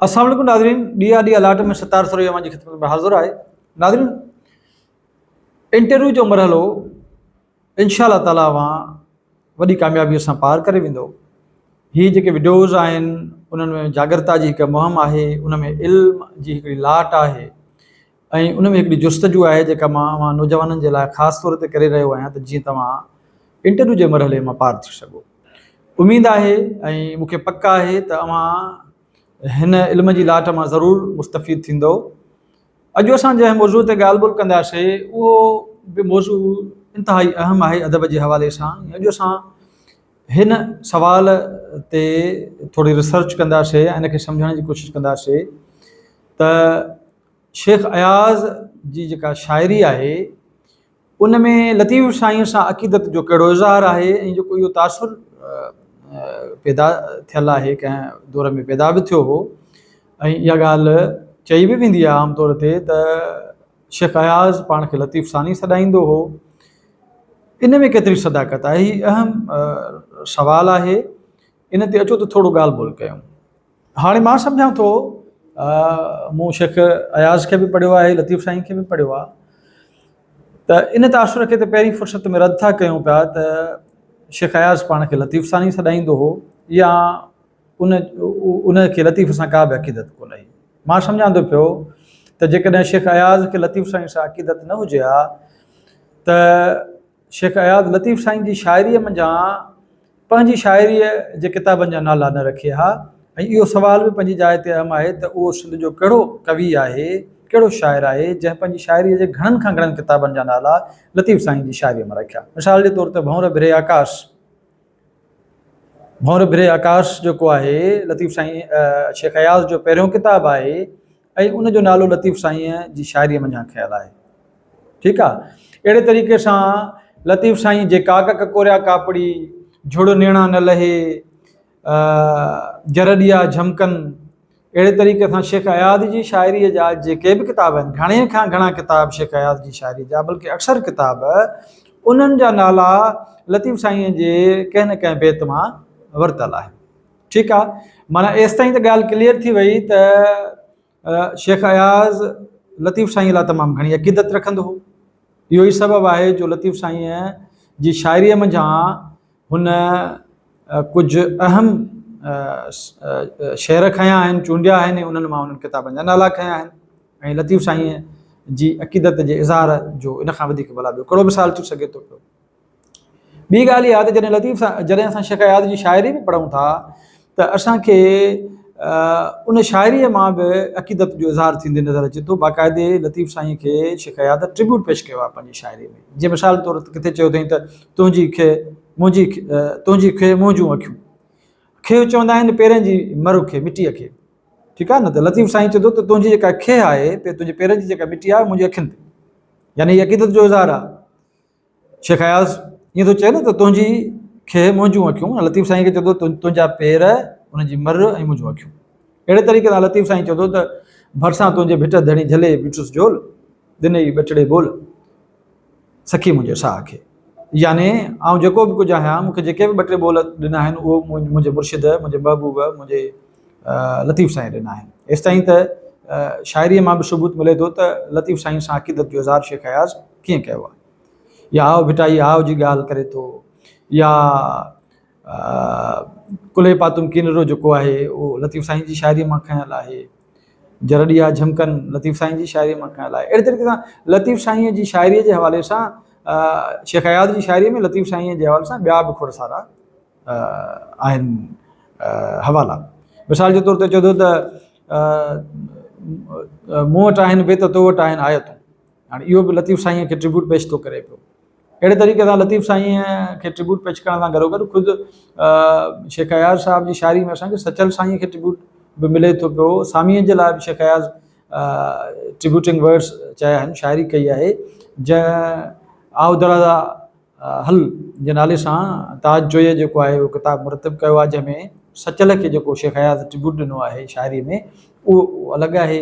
अस्सलाम वालेकुम नाज़रीन, ॾींहुं ॾींहुं अलाट में सतार सरोया जी ख़िदमत में हाज़िर आहे। नाज़रीन, इंटरव्यू जो मरहलो इंशाअल्लाह ताला वॾी कामयाबीअ सां पार करे वेंदो। हीअ जेके वीडियोज़ आहिनि उन्हनि में जागरता जी हिकु मुहिम आहे, उन में इल्म जी हिकिड़ी लाट आहे ऐं उन में हिकिड़ी जुस्तजू आहे जेका मां नौजवाननि जे लाइ ख़ासि तौर ते करे रहियो आहियां त जीअं तव्हां इंटरव्यू जे मरहले मां पार थी सघो। उमेदु आहे ऐं मूंखे पक आहे त हिन इल्म जी लाट मां ज़रूरु मुस्तफ़ीद थींदो। अॼु असां जंहिं मौज़ू ते ॻाल्हि ॿोल कंदासीं उहो बि मौज़ू इंतिहाई अहम आहे अदब जे हवाले सां। अॼु असां हिन सवाल ते थोरी रिसर्च कंदासीं ऐं हिनखे सम्झण जी कोशिशि कंदासीं त शेख अयाज़ जी जेका शाइरी आहे उन में लतीफ़ साईं सां अक़ीदत जो कहिड़ो इज़हार आहे ऐं जेको इहो तासुर पैदा थियल आहे कंहिं दौर में पैदा बि थियो हो ऐं इहा ॻाल्हि चई बि वेंदी आहे आमतौर ते त शेख अयाज़ पाण खे लतीफ़ सानी सॾाईंदो हो। इन में केतिरी सदाकत आहे, हीअ अहम सवाल आहे। इन ते अचो त थोरो ॻाल्हि ॿोल कयूं। हाणे मां सम्झां थो, मूं शेख अयाज़ खे बि पढ़ियो आहे, लतीफ़ साईं खे बि पढ़ियो आहे, त इन तासुर खे त पहिरीं फ़ुर्सत में रद्द था कयूं पिया त शेख अयाज़ पाण खे लतीफ़ सानी सॾाईंदो हो या उन खे लतीफ़ सां का बि अक़ीदत कोन हुई। मां सम्झां थो पियो त जेकॾहिं शेख अयाज़ खे लतीफ़ साईं सां अक़ीदत न हुजे हा त शेख अयाज़ लतीफ़ साईं जी शाइरीअ मंझां पंहिंजी शाइरीअ जे किताबनि जा नाला न रखे हा। ऐं इहो सुवाल बि पंहिंजी जाइ ते अहम आहे त उहो सिंध जो कहिड़ो कवि आहे, कहिड़ो शाइर आहे जंहिं पंहिंजी शाइरीअ जे घणनि खां घणनि किताबनि जा नाला लतीफ़ साईं जी शाइरीअ में रखिया। मिसाल जे तौर ते भंवर भिरे आकाश, भंवर भिरे आकाश जेको आहे लतीफ़ साईं शेख अयाज़ जो पहिरियों किताबु आहे ऐं उनजो नालो लतीफ़ साईं जी शाइरीअ मंझां खयल आहे। ठीकु आहे। अहिड़े तरीक़े सां लतीफ़ साईं जे काग ककोरिया कापड़ी, झुड़ नेणा न लहे, जरडिया झमकनि, अहिड़े तरीक़े सां शेख अयाज़ जी शाइरीअ जा जेके बि किताब आहिनि, घणे खां घणा किताब शेख अयाज़ जी शाइरी जा, बल्कि अक्सर किताब उन्हनि जा नाला लतीफ़ साईं जे कंहिं न कंहिं बैत मां वरितल आहे। ठीकु आहे। माना एसि ताईं त ॻाल्हि क्लियर थी वई त शेख अयाज़ लतीफ़ साईं लाइ तमामु घणी अक़ीदत रखंदो हो। इहो ई सबबु आहे जो लतीफ़ साईं जी शाइरीअ मंझां हुन कुझु अहम शेर खयां आहिनि, चूंडिया आहिनि, उन्हनि मां उन्हनि किताबनि जा नाला खयां आहिनि। ऐं लतीफ़ साईं जी अक़ीदत जे इज़हार जो इन खां वधीक भला ॿियो कहिड़ो मिसाल थी सघे थो पियो। ॿी ॻाल्हि इहा आहे त जॾहिं असां शेख अयाज़ जी शाइरी बि पढ़ूं था त असांखे उन शाइरीअ मां बि अक़ीदत जो इज़हार थींदे नज़र अचे थो। बाक़ाइदे लतीफ़ साईं खे शेख अयाज़ ट्रिब्यूट पेश कयो आहे पंहिंजी शाइरी में। जीअं मिसाल तौर ते किथे चयो अथई त तुंहिंजी खे मुंहिंजूं अखियूं, खे चवंदा आहिनि पेरनि जी मरु खे, मिटीअ खे। ठीकु आहे न। त लतीफ़ साईं चए थो त तुंहिंजी जेका खे आहे, तुंहिंजे पेरनि जी जेका मिटी आहे मुंहिंजी अखियुनि ते, यानी हीअ अक़ीदत जो इज़हार आहे। शेख अयाज़ ईअं थो चए न त तुंहिंजी खे मुंहिंजूं अखियूं, लतीफ़ साईं खे चए थो तुंहिंजा पेर, उनजी मर ऐं मुंहिंजूं अखियूं। अहिड़े तरीक़े सां लतीफ़ साईं चए थो त भरिसां तुंहिंजे भिट धणी झले बीठुसि झोल, दिन ई ॿचड़े बोल सखी मुंहिंजे साह खे। याने आउं जेको बि कुझु आहियां, मूंखे जेके बि ॿ टे ॿोल ॾिना आहिनि उहो मुंहिंजे मुर्शिद, मुंहिंजे महबूब, मुंहिंजे लतीफ़ साईं ॾिना आहिनि। एसि ताईं त शाइरीअ मां बि सबूत मिले थो त लतीफ़ साईं सां अक़ीदत जो इज़हार शेख अयाज़ कीअं कयो आहे। या आओ भिटाई आओ जी ॻाल्हि करे थो, या कुले पातुम कीनरो जेको आहे उहो लतीफ़ साईं जी शाइरीअ मां खयल आहे। जरडिया झमकनि लतीफ़ साईं जी शाइरीअ मां खयल आहे। अहिड़े तरीक़े सां लतीफ़ साईं जी शाइरीअ जे हवाले सां शेख अयाज़ जी शाइरीअ में लतीफ़ साईं जे हवाले सां ॿिया बि खोड़ सारा आहिनि हवाला। मिसाल जे तौर ते चए थो त मूं वटि आहिनि बेत, तो वटि आहिनि आयतूं। हाणे इहो बि लतीफ़ साईं खे ट्रिब्यूट पेश थो करे पियो। अहिड़े तरीक़े सां लतीफ़ साईं खे ट्रिब्यूट पेश करण सां गॾोगॾु ख़ुदि शेख अयाज़ साहिब जी शाइरी में असांखे सचल साईं खे ट्रिब्यूट बि मिले थो पियो। सामीअ जे लाइ बि शेख अयाज़ ट्रिब्यूटिंग वर्ड्स चया आहिनि, शाइरी कई आहे। जंहिं आओ दरवाज़ा हल जे नाले सां ताज जोईअ जेको आहे उहो किताबु मुरतब कयो आहे, जंहिंमें सचल खे जेको शेख अयाज़ ट्रिब्यूट ॾिनो आहे शाइरी में उहो अलॻि आहे।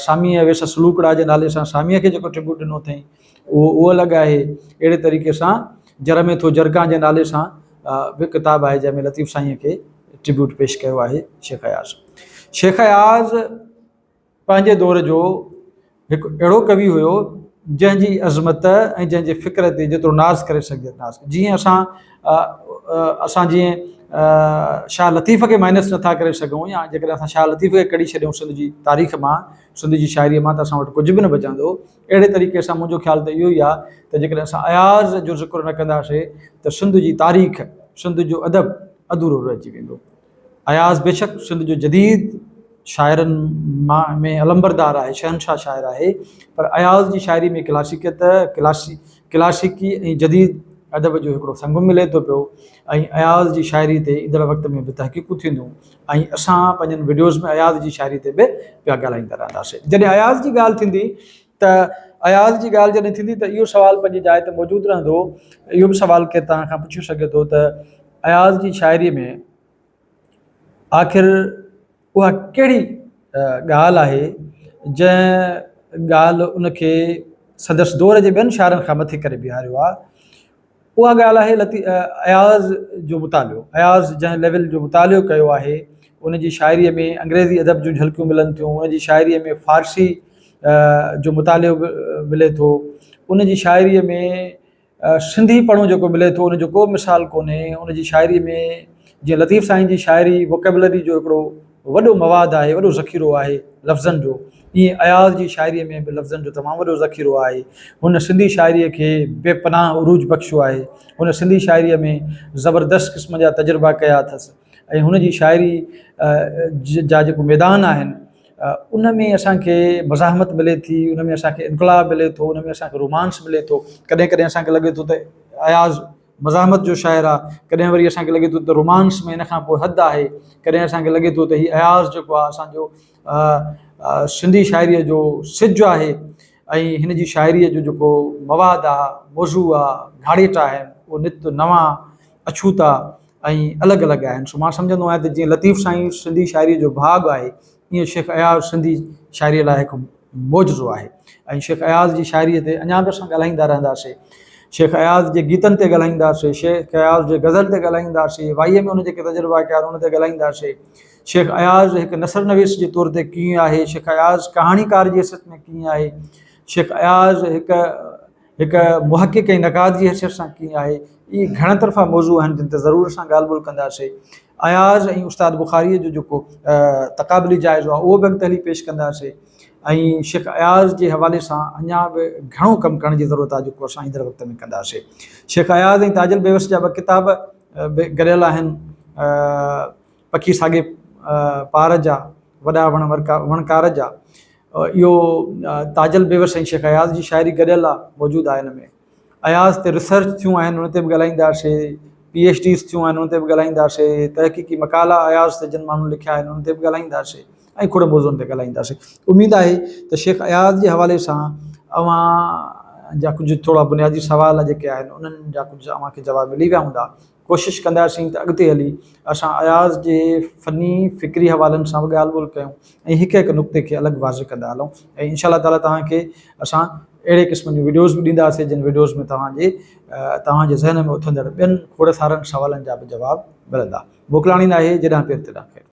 सामीअ वेस सलूकड़ा जे नाले सां सामीअ खे जेको ट्रिब्यूट ॾिनो अथई उहो अलॻि आहे। अहिड़े तरीक़े सां जर में थो जरगा जे नाले सां बि किताबु आहे जंहिंमें लतीफ़ साईं खे ट्रिब्यूट पेश कयो आहे शेख अयाज़। शेख अयाज़ पंहिंजे दौर जो हिकु अहिड़ो कवि हुयो जंहिंजी अज़मत ऐं जंहिंजे फ़िक्र ते जेतिरो नाज़ करे सघंदासीं। जीअं असां जीअं शाह लतीफ़ खे माइनस नथा करे सघूं, या जेकॾहिं असां शाह लतीफ़ खे कढी छॾियूं सिंध जी तारीख़ मां, सिंध जी शाइरीअ मां, त असां वटि कुझु बि न बचंदो। अहिड़े तरीक़े सां मुंहिंजो ख़्यालु त इहो ई आहे त जेकॾहिं असां अयाज़ जो ज़िक्र न कंदासीं त सिंध जी तारीख़, सिंध जो अदब अधूरो रहिजी वेंदो। अयाज़ बेशक सिंध जो जदीद शाइरनि में अलंबरदार आहे, शहनशाह शाइर आहे, पर अयाज़ जी शाइरी में क्लासिकियत, क्लासिकी ऐं जदीद अदब जो हिकिड़ो संगम मिले थो पियो। ऐं अयाज़ जी शाइरी ते ईंदड़ वक़्त में बि तहक़ीक़ूं थींदियूं, ऐं असां पंहिंजनि वीडियोज़ में अयाज़ जी शाइरी ते बि पिया ॻाल्हाईंदा रहंदासीं। जॾहिं अयाज़ जी ॻाल्हि थींदी त अयाज़ जी ॻाल्हि जॾहिं थींदी त इहो सुवालु पंहिंजी जाइ ते मौजूदु रहंदो। इहो बि सुवालु केरु तव्हां खां पुछी सघे थो त अयाज़ जी शाइरीअ में आख़िर उहा कहिड़ी ॻाल्हि आहे जंहिं ॻाल्हि उनखे संदसि दौर जे ॿियनि शाइरनि खां मथे करे बीहारियो आहे। उहा ॻाल्हि आहे अयाज़ जो मुतालियो। अयाज़ जंहिं लेवल जो मुतालियो कयो आहे, उनजी शाइरीअ में अंग्रेज़ी अदब जूं झलकियूं मिलनि थियूं, उनजी शाइरीअ में फ़ारसी जो मुतालियो मिले थो, उनजी शाइरीअ में सिंधी पढ़ो जेको मिले थो, उनजो को मिसाल कोन्हे। उनजी शाइरीअ में जीअं लतीफ़ साईं जी शाइरी वोकेबलरी जो हिकिड़ो वॾो मवादु आहे, वॾो ज़ख़ीरो आहे लफ़्ज़नि जो, ईअं अयाज़ जी शाइरीअ में बि लफ़्ज़नि जो तमामु वॾो ज़ख़ीरो आहे। हुन सिंधी शाइरीअ खे बेपनाह उरूज बख़्शियो आहे। हुन सिंधी शाइरीअ में ज़बरदस्त क़िस्म जा तजुर्बा कया अथसि, ऐं हुनजी शाइरी जा जेको मैदान आहिनि उन में असांखे मज़ाहमत मिले थी, उन में असांखे इनक़लाब मिले थो, उन में असांखे रोमांस मिले थो। कॾहिं कॾहिं असांखे लॻे थो त अयाज़ मज़ाहमत जो शाइर आहे, कॾहिं वरी असांखे लॻे थो त रोमांस में इन खां पोइ हदि आहे, कॾहिं असांखे लॻे थो त हीउ अयाज़ जेको आहे असांजो सिंधी शाइरीअ जो सिज आहे, ऐं हिन जी शाइरीअ जो जेको मवादु आहे, मौज़ू आहे, घाड़ेट आहिनि, उहे नित नवां अछूता ऐं अलॻि अलॻि आहिनि। सो मां सम्झंदो आहियां त जीअं लतीफ़ साईं सिंधी शाइरीअ जो भाॻ आहे, ईअं शेख अयाज़ सिंधी शाइरीअ लाइ हिकु मौजज़ो आहे। ऐं शेख अयाज़ जी शाइरीअ ते अञा बि असां ॻाल्हाईंदा रहंदासीं। शेख अयाज़ जे गीतनि ते ॻाल्हाईंदासीं, शेख अयाज़ जे गज़ल ते ॻाल्हाईंदासीं, वाईअ में उन जेके तजुर्बा कया उन ते ॻाल्हाईंदासीं। शेख अयाज़ हिकु नसर नवीस जे तौर ते कीअं आहे, शेख अयाज़ कहाणीकार जी हैसियत में कीअं आहे, शेख अयाज़ हिकु मुहक़िक़ ऐं नक़ाद जी हैसियत सां कीअं आहे, इहे घणनि तरफ़ा मौज़ू आहिनि जिन ते ज़रूरु असां ॻाल्हि ॿोल कंदासीं। अयाज़ ऐं उस्ताद बुखारीअ जो जेको तक़ाबली जाइज़ो आहे उहो बि अॻिते हली पेश कंदासीं। ऐं शेख अयाज़ जे हवाले सां अञा बि घणो कमु करण जी ज़रूरत आहे जेको असां ईंदड़ वक़्त में कंदासीं। शेख अयाज़ ऐं ताजुल बेवस जा ॿ किताब बि गॾियल आहिनि, पखी साॻे पार जा, वॾा वणकार जा। इहो ताजुल बेवस ऐं शेख अयाज़ जी शाइरी गॾियल आहे, मौजूदु आहे हिन में। अयाज़ ते रिसर्च थियूं आहिनि, उन ते बि ॻाल्हाईंदासीं, PhDs थियूं आहिनि, उन ते बि ॻाल्हाईंदासीं, तहक़ीक़ी मक़ाला अयाज़ ते जिन माण्हुनि लिखिया आहिनि उन ते बि ॻाल्हाईंदासीं, ऐं खोड़ मौज़ूअनि ते ॻाल्हाईंदासीं। उमेदु आहे त शेख अयाज़ जे हवाले सां अवां जा कुझु थोरा बुनियादी सुवाल जेके आहिनि उन्हनि जा कुझु अव्हांखे जवाब मिली विया हूंदा। कोशिशि कंदासीं त अॻिते हली असां अयाज़ जे फ़नी फ़िक्री हवालनि सां बि ॻाल्हि ॿोल कयूं, ऐं हिकु हिकु नुक़्ते खे अलॻि वाज़े कंदा हलूं। ऐं इंशा अल्लाह ताला तव्हांखे असां अहिड़े क़िस्म जूं वीडियोज़ बि ॾींदासीं जिन वीडियोज़ में तव्हांजे ज़हन में उथंदड़ ॿियनि खोड़ सारनि सवालनि जा बि जवाब मिलंदा। मोकिलाणी न आहे, जॾहिं पेर ते ॾांहुं।